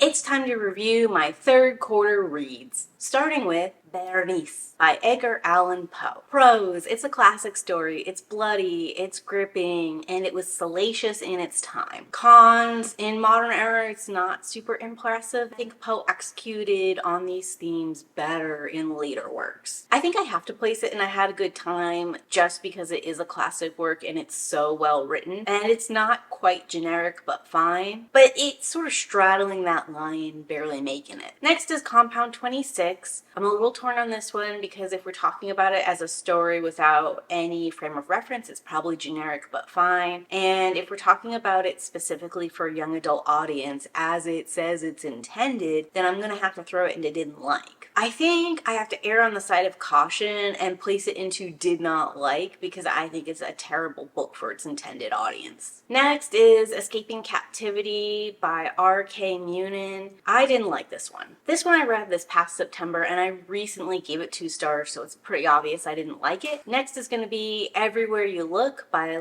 It's time to review my third quarter reads, starting with Berenice by Edgar Allan Poe. Prose, it's a classic story. It's bloody, it's gripping, and it was salacious in its time. Cons, in modern era, it's not super impressive. I think Poe executed on these themes better in later works. I think I have to place it in I Had a Good Time just because it is a classic work and it's so well written. And it's not quite generic but fine, but it's sort of straddling that line, barely making it. Next is Compound 26. I'm a little torn on this one because if we're talking about it as a story without any frame of reference, it's probably generic but fine. And if we're talking about it specifically for a young adult audience, as it says it's intended, then I'm gonna have to throw it into didn't like. I think I have to err on the side of caution and place it into did not like because I think it's a terrible book for its intended audience. Next is Escaping Captivity by R.K. Munin. I didn't like this one. This one I read this past September and I recently gave it 2 stars, so it's pretty obvious I didn't like it. Next is going to be Everywhere You Look by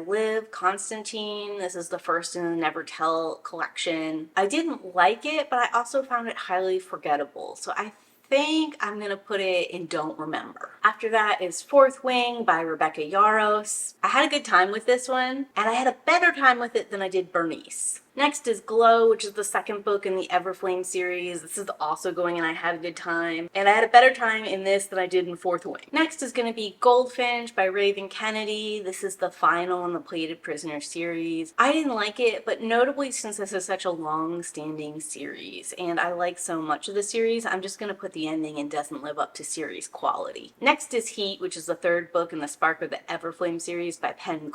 Constantine. This is the first in the Never Tell collection. I didn't like it, but I also found it highly forgettable, so I think I'm gonna put it in don't remember. After that is Fourth Wing by Yarros. I had a good time with this one, and I had a better time with it than I did Berenice. Next is Glow, which is the second book in the Everflame series. This is also going and I had a good time. And I had a better time in this than I did in Fourth Wing. Next is going to be Goldfinch by Raven Kennedy. This is the final in the Plated Prisoner series. I didn't like it, but notably since this is such a long-standing series and I like so much of the series, I'm just going to put the ending and doesn't live up to series quality. Next is Heat, which is the third book in the Spark of the Everflame series by Penn.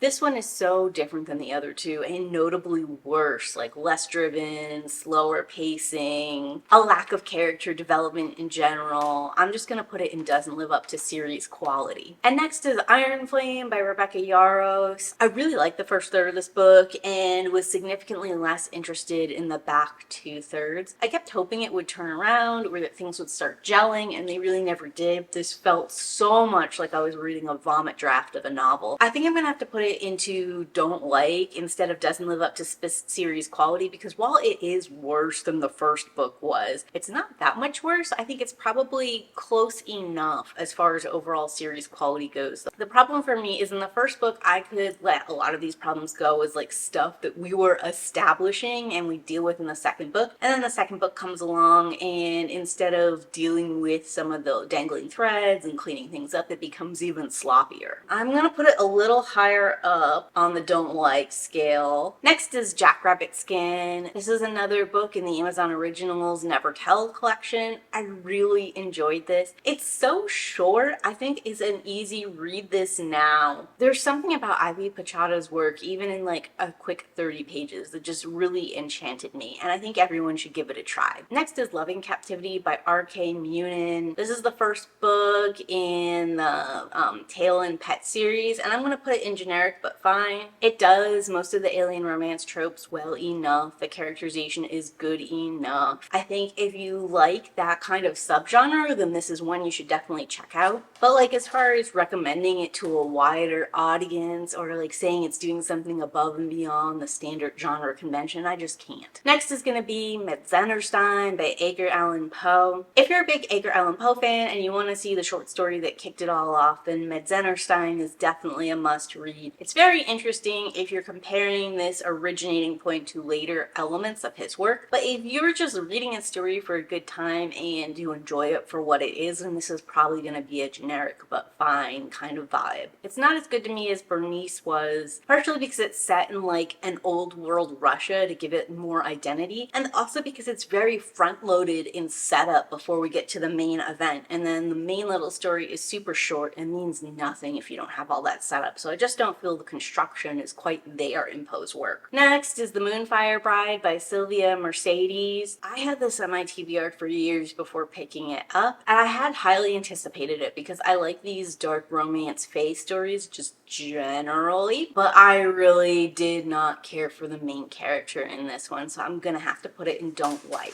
This one is so different than the other two and notably worse, like less driven, slower pacing, a lack of character development in general. I'm just gonna put it in doesn't live up to series quality. And next is Iron Flame by Yarros. I really liked the first third of this book and was significantly less interested in the back 2/3. I kept hoping it would turn around or that things would start gelling and they really never did. This felt so much like I was reading a vomit draft of a novel. I think I'm gonna have to put it into don't like instead of doesn't live up to series quality because while it is worse than the first book was, it's not that much worse. I think it's probably close enough as far as overall series quality goes. The problem for me is in the first book, I could let a lot of these problems go as like stuff that we were establishing and we deal with in the second book. And then the second book comes along and instead of dealing with some of the dangling threads and cleaning things up, it becomes even sloppier. I'm gonna put it a little higher up on the don't like scale. Next is Jackrabbit Skin. This is another book in the Amazon Originals Never Tell collection. I really enjoyed this. It's so short. I think it's an easy read this now. There's something about Ivy Pochada's work, even in like a quick 30 pages, that just really enchanted me, and I think everyone should give it a try. Next is Loving Captivity by R.K. Munin. This is the first book in the Tale and Pet series, and I'm gonna put it in generic but fine. It does most of the alien romance tropes well enough. The characterization is good enough. I think if you like that kind of subgenre, then this is one you should definitely check out. But like as far as recommending it to a wider audience or like saying it's doing something above and beyond the standard genre convention, I just can't. Next is gonna be Metzengerstien by Edgar Allan Poe. If you're a big Edgar Allan Poe fan and you want to see the short story that kicked it all off, then Metzengerstien is definitely a must read. It's very interesting if you're comparing this originating point to later elements of his work, but if you're just reading a story for a good time and you enjoy it for what it is, then this is probably going to be a generic but fine kind of vibe. It's not as good to me as Berenice was, partially because it's set in like an old world Russia to give it more identity, and also because it's very front-loaded in setup before we get to the main event, and then the main little story is super short and means nothing if you don't have all that setup, so I just don't feel the construction is quite there in Poe's work. Next is The Moonfire Bride by Sylvia Mercedes. I had this on my TBR for years before picking it up, and I had highly anticipated it because I like these dark romance fae stories just generally, but I really did not care for the main character in this one, so I'm gonna have to put it in don't like.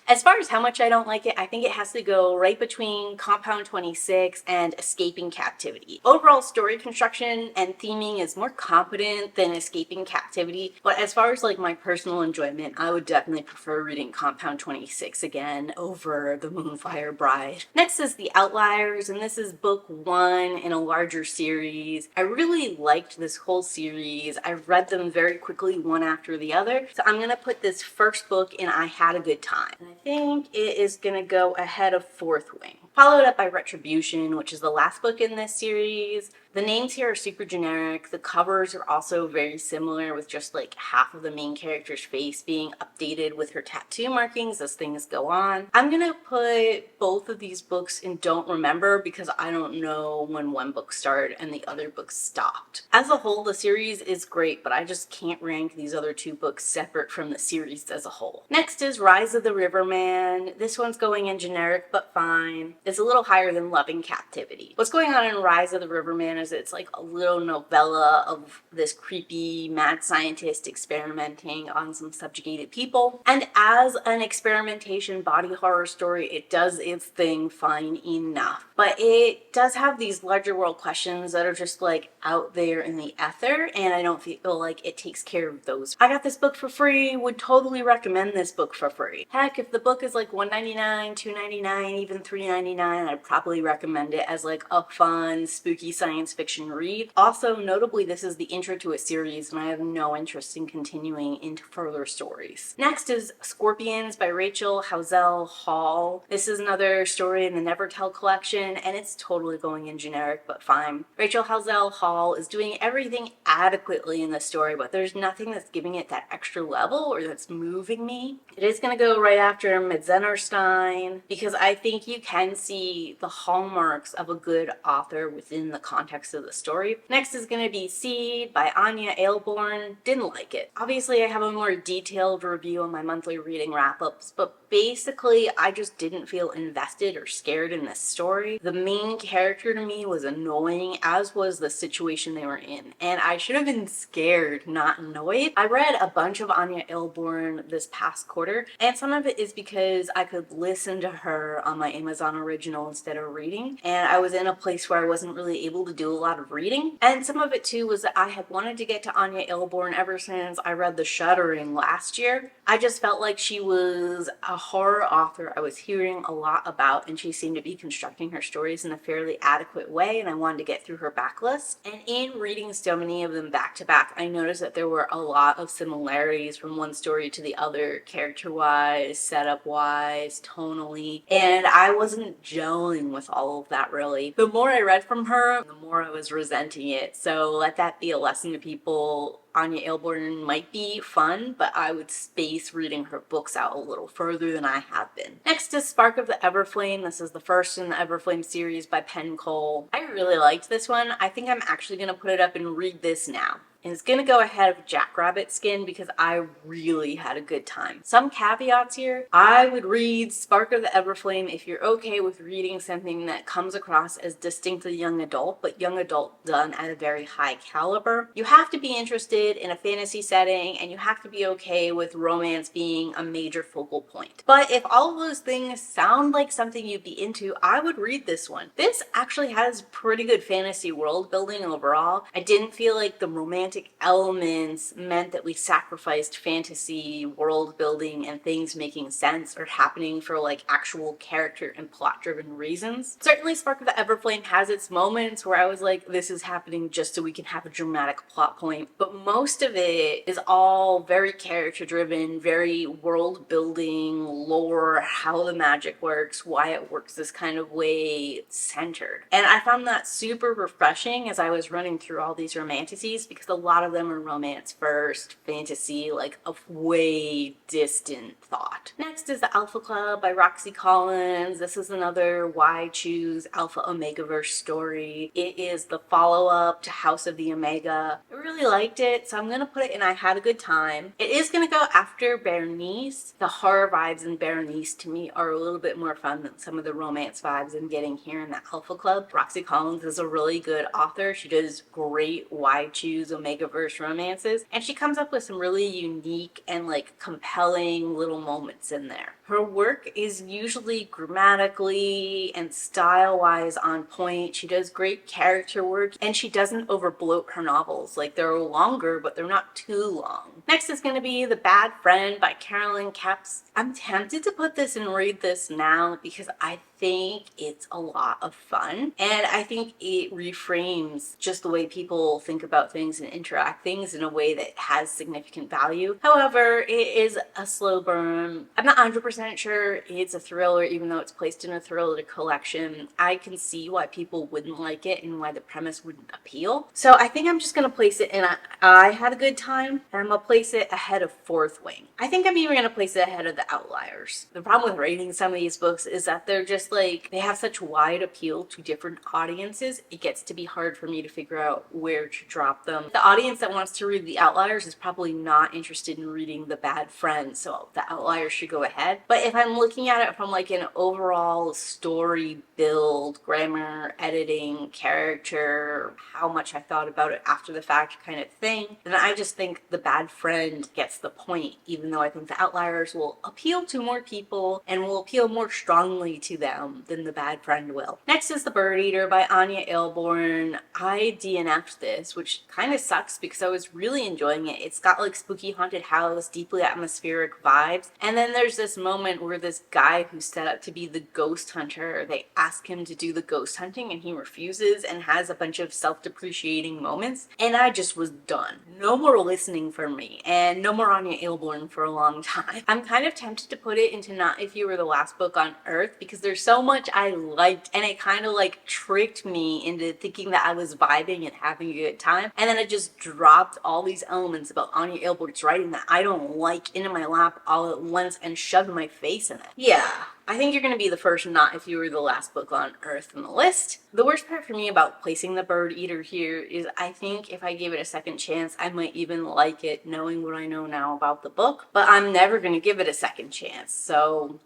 As far as how much I don't like it, I think it has to go right between Compound 26 and Escaping Captivity. Overall story construction and theming is more competent than Escaping Captivity, but as far as like my personal enjoyment, I would definitely prefer reading Compound 26 again over The Moonfire Bride. Next is The Outliers, and this is book 1 in a larger series. I really liked this whole series. I read them very quickly, one after the other, so I'm gonna put this first book in I Had a Good Time. And I think it is gonna go ahead of Fourth Wing. Followed up by Retribution, which is the last book in this series. The names here are super generic. The covers are also very similar, with just like half of the main character's face being updated with her tattoo markings as things go on. I'm gonna put both of these books in Don't Remember because I don't know when one book started and the other book stopped. As a whole, the series is great, but I just can't rank these other two books separate from the series as a whole. Next is Rise of the Riverman. This one's going in generic but fine. It's a little higher than Loving Captivity. What's going on in Rise of the Riverman is it's like a little novella of this creepy mad scientist experimenting on some subjugated people. And as an experimentation body horror story, it does its thing fine enough. But it does have these larger world questions that are just like out there in the ether, and I don't feel like it takes care of those. I got this book for free, would totally recommend this book for free. Heck, if the book is like $1.99, $2.99, even $3.99, I'd probably recommend it as like a fun, spooky science fiction read. Also, notably, this is the intro to a series, and I have no interest in continuing into further stories. Next is Scorpions by Rachel Housel Hall. This is another story in the Never Tell collection, and it's totally going in generic, but fine. Rachel Housel Hall is doing everything adequately in the story, but there's nothing that's giving it that extra level or that's moving me. It is going to go right after Metzengerstien because I think you can see the hallmarks of a good author within the context of the story. Next is going to be Seed by Ania Alhborn. Didn't like it. Obviously, I have a more detailed review on my monthly reading wrap-ups, but basically, I just didn't feel invested or scared in this story. The main character to me was annoying, as was the situation they were in, and I should have been scared, not annoyed. I read a bunch of Ania Alhborn this past quarter, and some of it is because I could listen to her on my Amazon original instead of reading, and I was in a place where I wasn't really able to do a lot of reading. And some of it too was that I had wanted to get to Ania Alhborn ever since I read The Shuddering last year. I just felt like she was a horror author I was hearing a lot about, and she seemed to be constructing her stories in a fairly adequate way, and I wanted to get through her backlist. And in reading so many of them back to back, I noticed that there were a lot of similarities from one story to the other, character-wise, setup-wise, tonally, and I wasn't gelling with all of that really. The more I read from her, the more I was resenting it, so let that be a lesson to people. Ania Alhborn might be fun, but I would space reading her books out a little further than I have been. Next is Spark of the Everflame. This is the first in the Everflame series by Penn. I really liked this one. I think I'm actually going to put it up and read this now. And it's going to go ahead of Jackrabbit Skin because I really had a good time. Some caveats here. I would read Spark of the Everflame if you're okay with reading something that comes across as distinctly young adult, but young adult done at a very high caliber. You have to be interested in a fantasy setting, and you have to be okay with romance being a major focal point. But if all of those things sound like something you'd be into, I would read this one. This actually has pretty good fantasy world building overall. I didn't feel like the romantic elements meant that we sacrificed fantasy world building and things making sense or happening for like actual character and plot driven reasons. Certainly Spark of the Everflame has its moments where I was like, this is happening just so we can have a dramatic plot point, but most of it is all very character driven, very world building, lore, how the magic works, why it works this kind of way centered. And I found that super refreshing as I was running through all these romanticities, because a lot of them are romance first, fantasy, like a way distant thought. Next is the Alpha Club by Roxy Collins. This is another Why Choose Alpha Omegaverse story. It is the follow-up to House of the Omega. I really liked it, so I'm gonna put it in I Had a Good Time. It is gonna go after Berenice. The horror vibes in Berenice to me are a little bit more fun than some of the romance vibes I'm getting here in the Alpha Club. Roxy Collins is a really good author. She does great Why Choose Omega megaverse romances, and she comes up with some really unique and like compelling little moments in there. Her work is usually grammatically and style-wise on point. She does great character work, and she doesn't overbloat her novels. Like, they're longer, but they're not too long. Next is going to be The Bad Friend by Carolyn Kepnes. I'm tempted to put this and read this now because I think it's a lot of fun, and I think it reframes just the way people think about things and interact things in a way that has significant value. However, it is a slow burn. I'm not 100% sure it's a thriller, even though it's placed in a thriller collection. I can see why people wouldn't like it and why the premise wouldn't appeal. So I think I'm just gonna place it in I had a good time, and I'm gonna place it ahead of Fourth Wing. I think I'm even gonna place it ahead of The Outliers. The problem with rating some of these books is that they're just like, they have such wide appeal to different audiences. It gets to be hard for me to figure out where to drop them. The audience that wants to read The Outliers is probably not interested in reading The Bad Friend, so The Outliers should go ahead. But if I'm looking at it from like an overall story build, grammar, editing, character, how much I thought about it after the fact kind of thing, then I just think The Bad Friend gets the point, even though I think The Outliers will appeal to more people and will appeal more strongly to them than The Bad Friend will. Next is The Bird Eater by Ania Alhborn. I DNF'd this, which kind of sucks because I was really enjoying it. It's got like spooky haunted house, deeply atmospheric vibes, and then there's this moment where this guy who's set up to be the ghost hunter, they ask him to do the ghost hunting and he refuses and has a bunch of self-depreciating moments, and I just was done. No more listening for me, and no more Ania Alhborn for a long time. I'm kind of tempted to put it into Not If You Were the Last Book on Earth because there's so much I liked, and it kind of like tricked me into thinking that I was vibing and having a good time, and then it just dropped all these elements about Ania Alhborn's writing that I don't like into my lap all at once and shoved my face in it. Yeah, I think you're going to be the first Not If You Were the Last Book on Earth on the list. The worst part for me about placing The Bird Eater here is I think if I gave it a second chance, I might even like it knowing what I know now about the book, but I'm never going to give it a second chance, so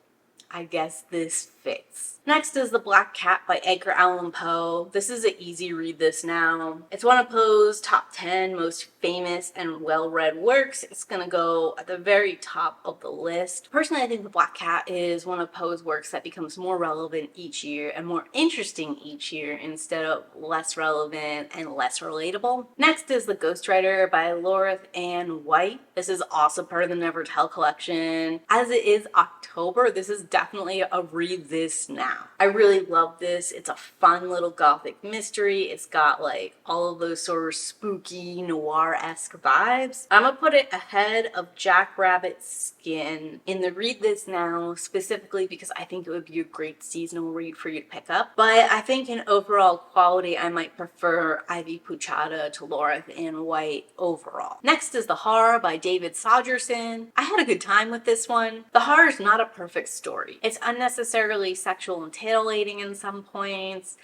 I guess this fits. Next is The Black Cat by Edgar Allan Poe. This is an easy read this now. It's one of Poe's top 10 most famous and well-read works. It's gonna go at the very top of the list. Personally, I think The Black Cat is one of Poe's works that becomes more relevant each year and more interesting each year instead of less relevant and less relatable. Next is The Ghostwriter by Laura Ann White. This is also part of the Never Tell collection. As it is October, this is definitely a read this now. I really love this. It's a fun little gothic mystery. It's got like all of those sort of spooky noir-esque vibes. I'm gonna put it ahead of Jackrabbit Skin in the read this now, specifically because I think it would be a great seasonal read for you to pick up. But I think in overall quality, I might prefer Ivy Pochada to Laura Ann White overall. Next is The Haar by David Sodergren. I had a good time with this one. The Haar is not a perfect story. It's unnecessarily sexual and titillating in some points.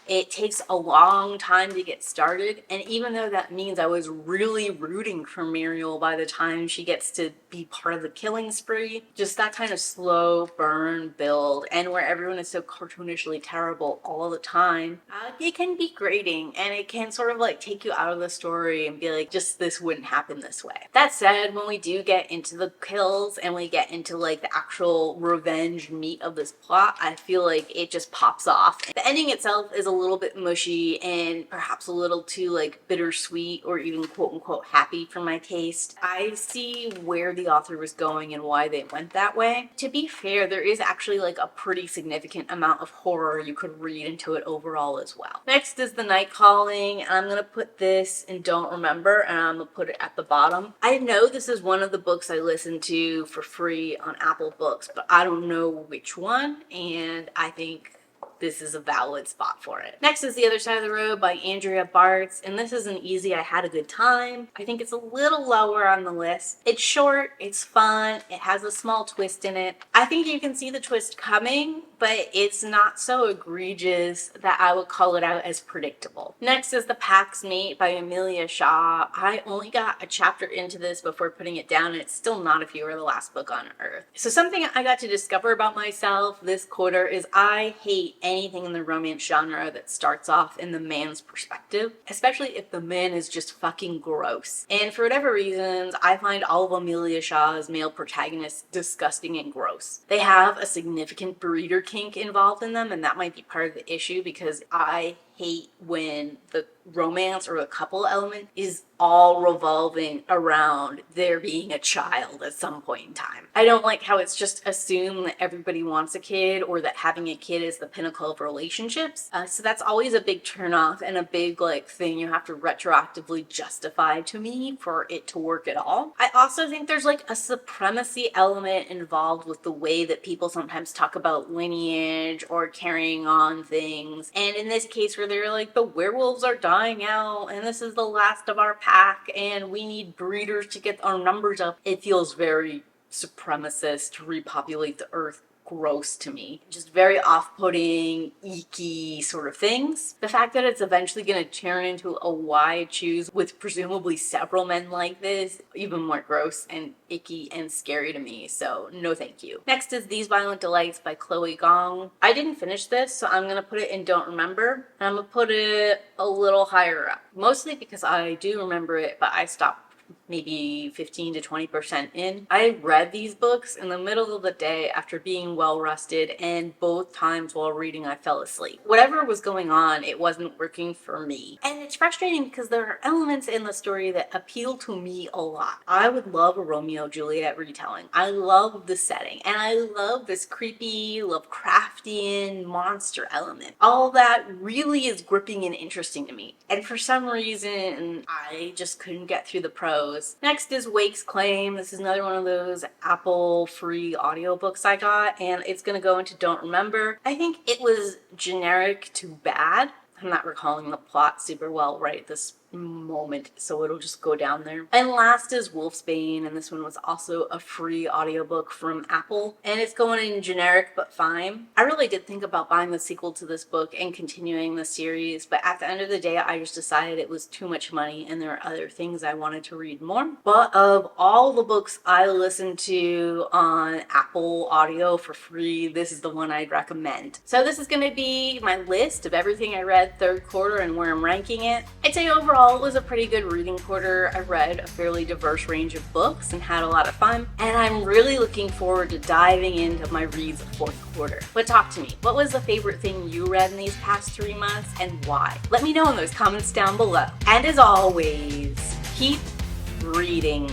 It takes a long time to get started, and even though that means I was really rooting for Muriel by the time she gets to be part of the killing spree, just that kind of slow burn build, and where everyone is so cartoonishly terrible all the time, it can be grating, and it can sort of like take you out of the story and be like, just this wouldn't happen this way. That said, when we do get into the kills and we get into like the actual revenge meat of this plot, I feel like it just pops off. The ending itself is a little bit mushy and perhaps a little too like bittersweet or even quote unquote happy for my taste. I see where the author was going and why they went that way. To be fair, there is actually like a pretty significant amount of horror you could read into it overall as well. Next is The Night Calling, and I'm gonna put this in Don't Remember, and I'm gonna put it at the bottom. I know this is one of the books I listen to for free on Apple Books, but I don't know which one, and I think this is a valid spot for it. Next is The Other Side of the Road by Andrea Bartz, and this is an easy I had a good time. I think it's a little lower on the list. It's short, it's fun, it has a small twist in it. I think you can see the twist coming, but it's not so egregious that I would call it out as predictable. Next is The Pack's Mate by Amelia Shaw. I only got a chapter into this before putting it down, and it's still not If You Were the Last Book on Earth. So something I got to discover about myself this quarter is I hate anything in the romance genre that starts off in the man's perspective, especially if the man is just fucking gross. And for whatever reasons, I find all of Amelia Shaw's male protagonists disgusting and gross. They have a significant breeder kink involved in them, and that might be part of the issue because I hate when the romance or the couple element is all revolving around there being a child at some point in time. I don't like how it's just assumed that everybody wants a kid or that having a kid is the pinnacle of relationships. So that's always a big turnoff and a big thing you have to retroactively justify to me for it to work at all. I also think there's a supremacy element involved with the way that people sometimes talk about lineage or carrying on things. And in this case where they're like, the werewolves are dying out and this is the last of our pack and we need breeders to get our numbers up. It feels very supremacist to repopulate the earth. Gross to me. Just very off-putting, icky sort of things. The fact that it's eventually going to turn into a why choose with presumably several men like this, even more gross and icky and scary to me, so no thank you. Next is These Violent Delights by Chloe Gong. I didn't finish this, so I'm going to put it in Don't Remember, and I'm going to put it a little higher up. Mostly because I do remember it, but I stopped maybe 15 to 20% in. I read these books in the middle of the day after being well rested, and both times while reading I fell asleep. Whatever was going on, it wasn't working for me. And it's frustrating because there are elements in the story that appeal to me a lot. I would love a Romeo Juliet retelling. I love the setting, and I love this creepy Lovecraftian monster element. All that really is gripping and interesting to me. And for some reason, I just couldn't get through the prose. Next is Wake's Claim. This is another one of those Apple free audiobooks I got, and it's gonna go into Don't Remember. I think it was generic to bad. I'm not recalling the plot super well right this moment, so it'll just go down there. And last is Wolfsbane, and this one was also a free audiobook from Apple, and it's going in generic but fine. I really did think about buying the sequel to this book and continuing the series, but at the end of the day I just decided it was too much money and there are other things I wanted to read more. But of all the books I listened to on Apple Audio for free, this is the one I'd recommend. So this is going to be my list of everything I read third quarter and where I'm ranking it. I'd say overall it was a pretty good reading quarter. I read a fairly diverse range of books and had a lot of fun, and I'm really looking forward to diving into my reads of fourth quarter. But talk to me, what was the favorite thing you read in these past 3 months and why? Let me know in those comments down below. And as always, keep reading.